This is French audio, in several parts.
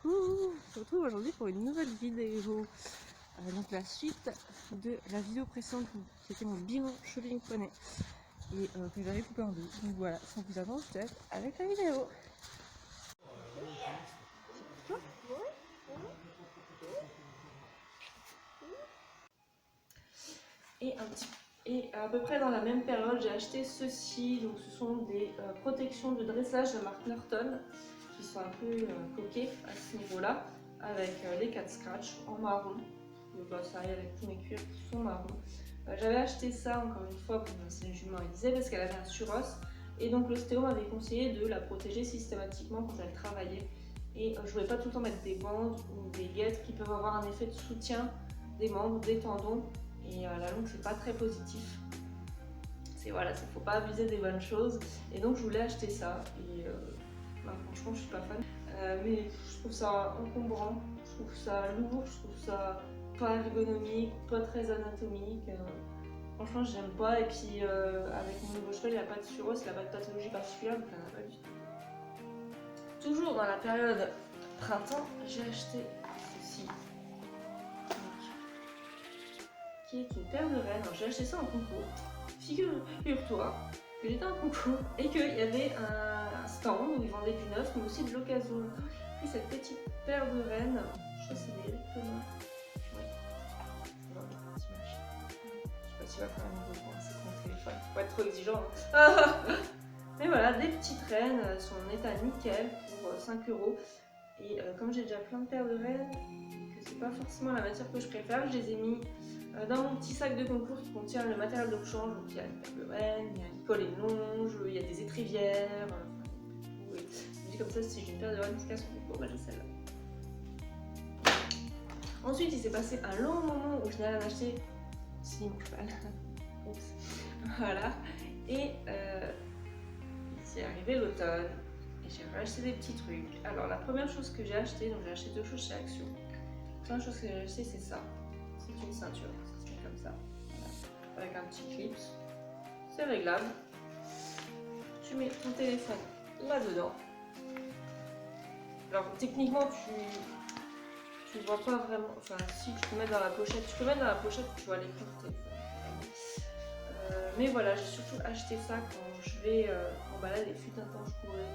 Coucou, on se retrouve aujourd'hui pour une nouvelle vidéo. Donc la suite de la vidéo précédente qui était mon bilan shopping poney et que j'avais coupé en deux. Donc voilà, sans plus attendre, je te laisse avec la vidéo. Et à peu près dans la même période, j'ai acheté ceci. Donc ce sont des protections de dressage de marque Norton qui sont un peu coquées à ce niveau-là, avec les 4 scratchs en marron. Bah, ça arrive avec tous mes cuirs qui sont marrons. J'avais acheté ça encore une fois pour une jument Élysée parce qu'elle avait un suros. Et donc l'ostéo m'avait conseillé de la protéger systématiquement quand elle travaillait. Et je voulais pas tout le temps mettre des bandes ou des guettes qui peuvent avoir un effet de soutien des membres, des tendons. Et à la longue, c'est pas très positif. Voilà, faut pas abuser des bonnes choses. Et donc je voulais acheter ça. Et bah, franchement, je suis pas fan. Mais je trouve ça encombrant, je trouve ça lourd, je trouve ça pas ergonomique, pas très anatomique. Franchement, j'aime pas. Et puis avec mon nouveau cheval, il n'y a pas de suros, il n'a pas de pathologie particulière, donc il n'y en a pas du tout. Toujours dans la période printemps, j'ai acheté ceci, qui est une paire de rennes. J'ai acheté ça en concours. Figure-toi que j'étais en concours et qu'il y avait un stand où ils vendaient du neuf, mais aussi de l'occasion. J'ai pris cette petite paire de rennes. Je crois que c'est des Thomas. Je sais pas si va faire un nouveau point, c'est mon téléphone. Faut pas être trop exigeant. Hein. Mais voilà, des petites rennes, elles sont en état nickel pour 5 €. Et comme j'ai déjà plein de paires de rennes, que c'est pas forcément la matière que je préfère, je les ai mis dans mon petit sac de concours qui contient le matériel de rechange. Donc il y a une paire de rennes, il y a une colle et longe, il y a des étrivières. Oui. Je dis comme ça, si j'ai une paire de rennes qui casse en concours, bah j'ai celle-là. Ensuite, il s'est passé un long moment où je n'avais rien acheté. Si, mon cheval. Voilà. Et c'est arrivé l'automne et j'ai racheté des petits trucs. Alors la première chose que j'ai acheté, donc j'ai acheté 2 choses chez Action. La première chose que j'ai acheté, c'est ça. C'est une ceinture, ça se met comme ça, voilà. Avec un petit clip. C'est réglable. Tu mets ton téléphone là-dedans. Alors techniquement tu vois pas vraiment, enfin si tu peux mettre dans la pochette, tu vois l'écran du téléphone. Mais voilà, j'ai surtout acheté ça quand je vais en balade et fut un temps je courais.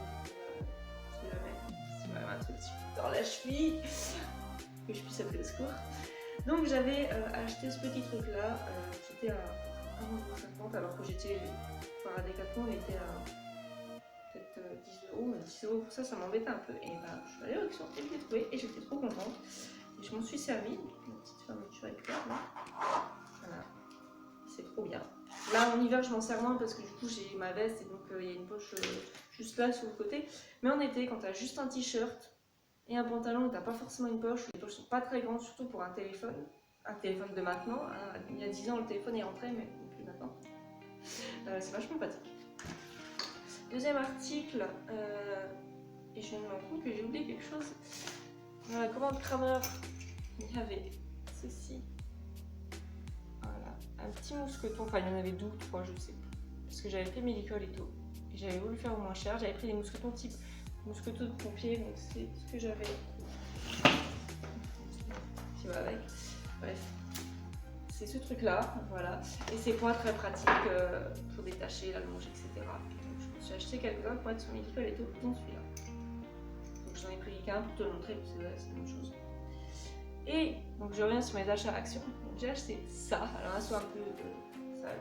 Si jamais un truc dans la cheville, que je puisse appeler le secours. Donc j'avais acheté ce petit truc là qui était à 1,50 € alors que j'étais à Decathlon, il était à peut-être 10 €, mais 10 € pour ça, ça m'embêtait un peu. Et bah je suis allée à Auction et je l'ai trouvé et j'étais trop contente. Et je m'en suis servie, une petite fermeture éclair là. Voilà, c'est trop bien. Là en hiver je m'en sers moins parce que du coup j'ai ma veste et donc il y a une poche juste là sur le côté. Mais en été quand tu as juste un t-shirt et un pantalon où tu n'as pas forcément une poche, les poches sont pas très grandes, surtout pour un téléphone de maintenant. Hein. Il y a 10 ans le téléphone est rentré mais plus maintenant. C'est vachement pratique. Deuxième article, et je me rends compte que j'ai oublié quelque chose. Dans la commande Kramer, il y avait ceci. Voilà, un petit mousqueton, enfin il y en avait 2 ou 3, je sais plus. Parce que j'avais fait mes licoles et tout. Et j'avais voulu faire au moins cher. J'avais pris des mousquetons type mousqueton de pompier, donc c'est ce que j'avais. Qui va avec. Bref. C'est ce truc là, voilà. Et c'est pas très pratique pour détacher la longe, etc. Donc je me suis acheté quelques-uns pour être sur mes licoles et tout, dont celui-là. Donc j'en ai pris qu'un pour te le montrer, parce que c'est la même chose. Et donc je reviens sur mes achats Action. J'ai acheté ça. Alors elles sont un peu sales.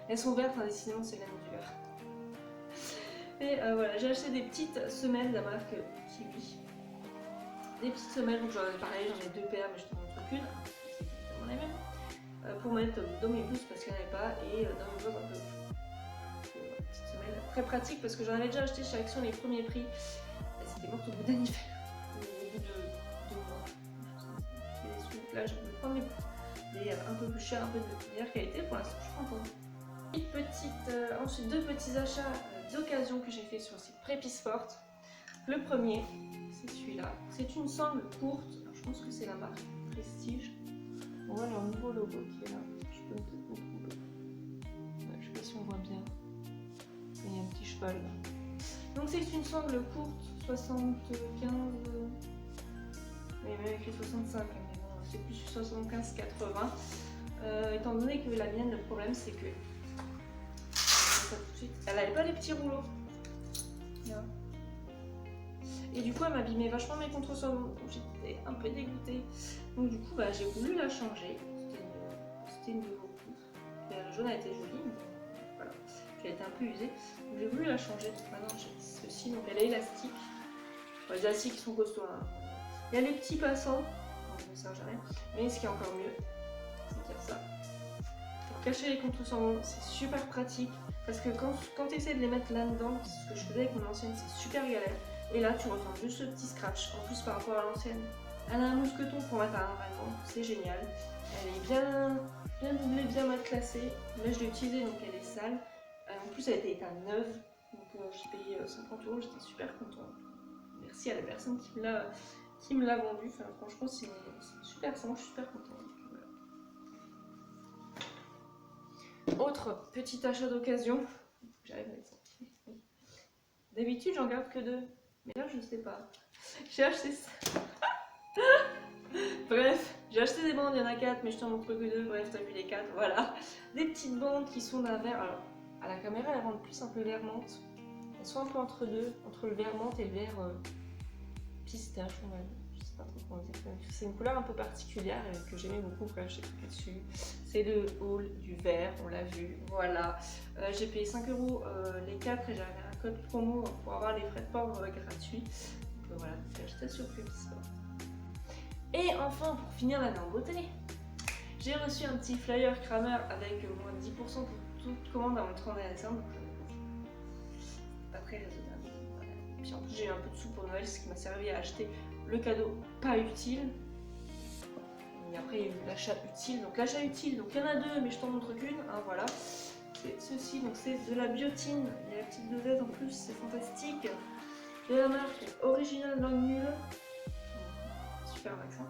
Elles sont vertes, hein, décidément c'est l'année du vert. Et voilà, j'ai acheté des petites semelles de la marque Kiwi. Des petites semelles, donc pareil, j'en ai 2 paires, mais je te montre qu'une. C'est exactement les mêmes. Pour mettre dans mes blouses parce qu'il n'y en avait pas, et dans mes bottes un peu. Petite semelle très pratique parce que j'en avais déjà acheté chez Action les premiers prix. C'était mort au bout d'un hiver, au bout de 2 mois. Là, je vais prendre des un peu plus chers, un peu de meilleure qualité. Pour l'instant, je suis contente. Ensuite, 2 petits achats d'occasion que j'ai fait sur le site Prépisport. Le premier, c'est celui-là. C'est une sangle courte. Alors, je pense que c'est la marque Prestige. On voit leur nouveau logo qui est là. Je peux peut-être me tromper. Ouais, je sais pas si on voit bien. Il y a un petit cheval là. Donc c'est une sangle courte, 75 et même avec les 65, mais bon, c'est plus 75-80. Étant donné que la mienne, le problème c'est que ça tout de suite, elle avait pas les petits rouleaux. Là. Et du coup, elle m'abîmait vachement mes contreforts, donc j'étais un peu dégoûtée. Donc du coup, j'ai voulu la changer. C'était une nouveau coup. La jaune a été jolie, mais voilà, elle a été un peu usée. Donc j'ai voulu la changer. Donc maintenant j'ai ceci, donc elle est élastique. Bon, les élastiques sont costauds. Hein. Il y a les petits passants, donc ça ne sert à rien. Mais ce qui est encore mieux, c'est qu'il y a ça. Pour cacher les contours sans bon, c'est super pratique. Parce que quand tu essaies de les mettre là-dedans, ce que je faisais avec mon ancienne, c'est super galère. Et là, tu ressens juste ce petit scratch. En plus, par rapport à l'ancienne, elle a un mousqueton pour mettre à un vraiment. C'est génial. Elle est bien doublée, bien matelassée. Là, je l'ai utilisée, donc elle est sale. En plus, elle était éteinte neuve. Donc, j'ai payé 50 €. J'étais super contente. Merci à la personne qui me l'a vendue. Enfin, franchement, c'est super simple. Je suis super contente. Autre petit achat d'occasion. J'arrive à mettre ça. D'habitude, j'en garde que 2. Mais là, je sais pas. J'ai acheté ça. Bref, j'ai acheté des bandes, il y en a 4, mais je t'en montre que 2. Bref, t'as vu les 4, voilà. Des petites bandes qui sont d'un vert. Alors, à la caméra, elles rendent plus un peu vert menthe. Elles sont un peu entre deux, entre le vert menthe et le vert pistache, on va dire. Je sais pas trop comment dire. C'est une couleur un peu particulière que j'aimais beaucoup quand j'ai cliqué dessus. C'est le haul du vert, on l'a vu. Voilà. J'ai payé 5 € les 4 et j'avais un code promo pour avoir les frais de port gratuits. Donc voilà, j'ai acheté sur Pubsport. Et enfin, pour finir l'année en beauté, j'ai reçu un petit flyer Kramer avec moins de 10% pour toute commande à mon 31 décembre. Pas très raisonnable. Voilà. Puis en plus, j'ai eu un peu de sous pour Noël, ce qui m'a servi à acheter le cadeau pas utile. Et après, il y a eu l'achat utile. Donc l'achat utile, donc il y en a 2, mais je t'en montre qu'une. Hein, voilà. C'est ceci, donc c'est de la biotine. Il y a la petite dosette en plus, c'est fantastique. De la marque Original Langue Nulle. Super vaccin.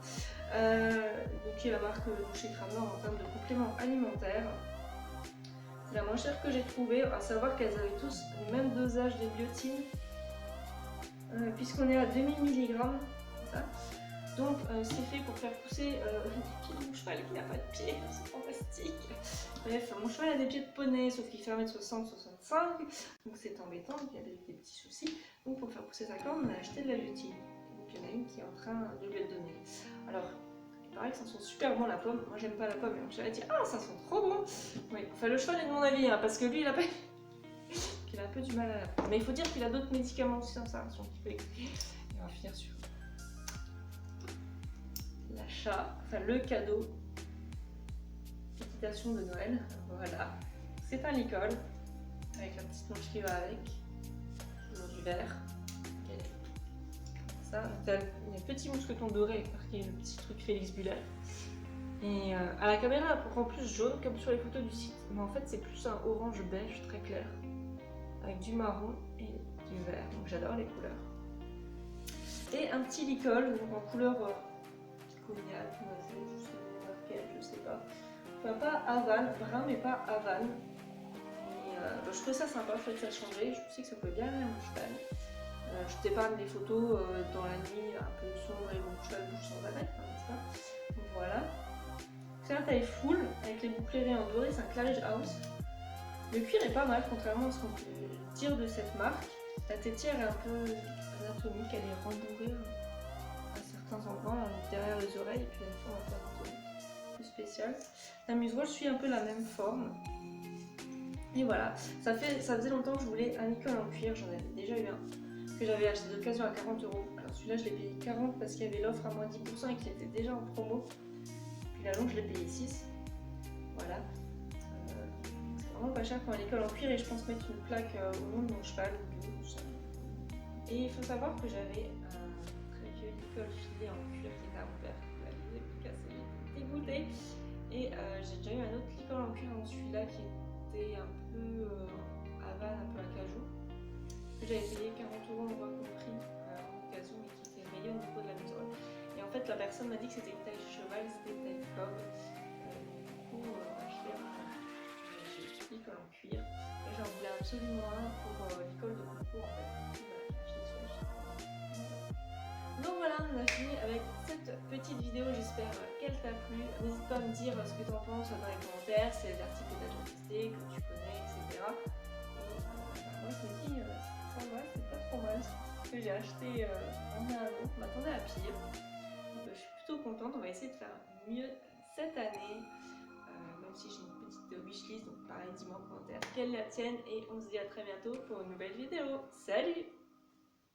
Donc qui est la marque chez Kramer en termes de compléments alimentaires. C'est la moins chère que j'ai trouvée, à savoir qu'elles avaient tous le même dosage de biotine, puisqu'on est à 2000 mg. Ça. Donc c'est fait pour faire pousser les pieds de mon cheval qui n'a pas de pied, c'est fantastique. Bref, mon cheval a des pieds de poney, sauf qu'il fait 1m60-65, donc c'est embêtant, il y avait des petits soucis. Donc pour faire pousser sa corne, on a acheté de la biotine. Il y en a une qui est en train de lui le donner. Alors, il paraît que ça sent super bon la pomme. Moi, j'aime pas la pomme. Et mon cheval a dit ah, ça sent trop bon. Oui, enfin, le cheval est de mon avis, hein, parce que lui, il a pas. Il a un peu du mal à la pomme. Mais il faut dire qu'il a d'autres médicaments aussi dans sa ration qui peut expliquer. Et on va finir sur l'achat, enfin le cadeau. Équitation de Noël. Voilà. C'est un licol avec la petite manche qui va avec. Toujours du vert. Ça, il y a un petit mousqueton doré avec marqué le petit truc Félix Buller. Et à la caméra, elle rend plus jaune comme sur les photos du site, mais en fait c'est plus un orange beige très clair avec du marron et du vert. Donc j'adore les couleurs. Et un petit licol donc en couleur cognac, noisette, je sais pas. Enfin pas Havane, brun mais pas Havane. Et je trouvais ça sympa, je trouvais que ça changeait. Je sais que ça peut bien aller à mon cheval. Je t'épargne des photos dans la nuit un peu sombre et mon cheval bouge sans arrêt, n'est-ce pas? Donc voilà. C'est un taille full avec les boucleries en doré, c'est un Claridge House. Le cuir est pas mal, contrairement à ce qu'on peut dire de cette marque. La tétière est un peu anatomique, elle est rembourrée à certains endroits, derrière les oreilles, et puis elle forme un peu anatomique, plus spéciale. La muserolle suit un peu la même forme. Et voilà, ça faisait longtemps que je voulais un licol en cuir, j'en avais déjà eu un. Que j'avais acheté d'occasion à 40 €. Alors celui-là je l'ai payé 40 parce qu'il y avait l'offre à moins 10% et qu'il était déjà en promo. Puis la longue je l'ai payé 6. Voilà. C'est vraiment pas cher pour un licol en cuir et je pense mettre une plaque au nom de mon cheval ou du tout ça. Et il faut savoir que j'avais un très vieux licol filé en cuir qui était à mon père. Il avait cassé, il était dégoûté. Et j'ai déjà eu un autre licol en cuir avant celui-là qui était un peu Havane, un peu acajou. J'avais payé 40 € en bois compris en occasion et qui était rayé au niveau de la muserolle. Et en fait, la personne m'a dit que c'était une taille cheval, c'était une taille cob. Du coup, j'ai acheté l'école en cuir et j'en voulais absolument un pour l'école de concours en fait. Voilà, j'ai acheté celui-là. Donc voilà, on a fini avec cette petite vidéo, j'espère qu'elle t'a plu. N'hésite pas à me dire ce que tu en penses dans les commentaires, si c'est des articles que tu as déjà testés, que tu connais, etc. Et moi je me dis, ça va, c'est pas trop mal ce que j'ai acheté en un an, je m'attendais à pire. Donc je suis plutôt contente, on va essayer de faire mieux cette année. Même si j'ai une petite wishlist, donc pareil, dis-moi en commentaire quelle est la tienne et on se dit à très bientôt pour une nouvelle vidéo. Salut!